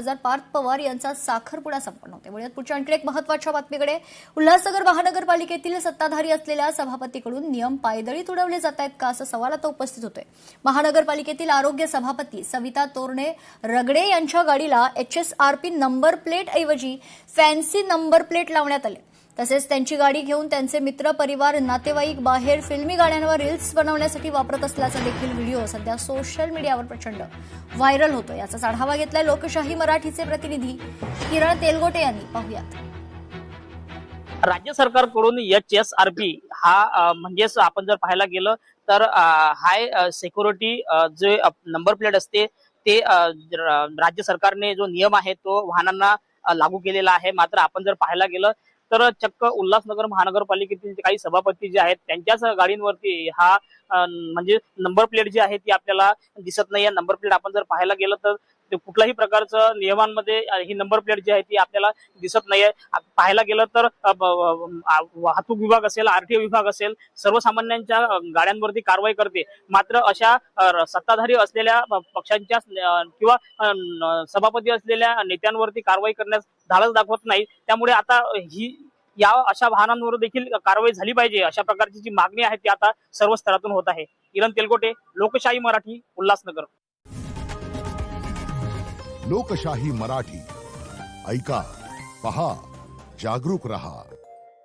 खासदार पार्थ पवार यांचा साखरपुडा संपन्न होते। वळूयात पुढच्या आणखी एक महत्त्वाच्या बातमीकडे। उल्हासनगर महानगरपालिकेतील सत्ताधारी असलेल्या सभापतीकडून नियम पायदळीत उडवले जात आहेत का, असा सवाल आता उपस्थित होतोय। महानगरपालिकेतील आरोग्य सभापती सविता तोरणे रगडे यांच्या गाडीला HSRP नंबर प्लेट ऐवजी फॅन्सी नंबर प्लेट लावण्यात आले। तसेच त्यांची गाडी घेऊन त्यांचे मित्र, परिवार, नातेवाईक बाहेर फिल्मी गाड्यांवर रील्स बनवण्यासाठी वापरत असल्याचा देखील व्हिडिओ सध्या सोशल मीडियावर प्रचंड व्हायरल होतो। याचाच आढावा घेतलाय लोकशाही मराठीचे प्रतिनिधी किरण तेलगोटे यांनी। पाहूयात। राज्य सरकारकडून HSRP हा म्हणजेच आपण जर पाहायला गेलं तर हाय सिक्युरिटी जे नंबर प्लेट असते ते राज्य सरकारने जो नियम आहे तो वाहनांना लागू केलेला आहे। मात्र आपण जर पाहायला गेलं तर चक्क उल्हासनगर महानगरपालिकेतील काही सभापती जे आहेत त्यांच्याच गाडींवरती हा म्हणजे नंबर प्लेट जी आहे ती आपल्याला दिसत नाही। नंबर प्लेट आपण जर पाहायला गेलं तर कुठल्याही प्रकारचं नियमांमध्ये ही नंबर प्लेट जी आहे ती आपल्याला दिसत नाहीये। पाहायला गेलं तर वाहतूक विभाग असेल, RTO विभाग असेल, सर्वसामान्यांच्या गाड्यांवरती कारवाई करते, मात्र अशा सत्ताधारी असलेल्या पक्षांच्या किंवा सभापती असलेल्या नेत्यांवरती कारवाई करण्यास धाडस दाखवत नाही। त्यामुळे आता या अशा वाहनांवर देखील कारवाई झाली पाहिजे अशा प्रकारची जी मागणी आहे ती आता सर्व स्तरातून होत आहे। किरण तेलगोटे, लोकशाही मराठी, उल्हासनगर। लोकशाही मराठी ऐका, पहा, जागरूक रहा।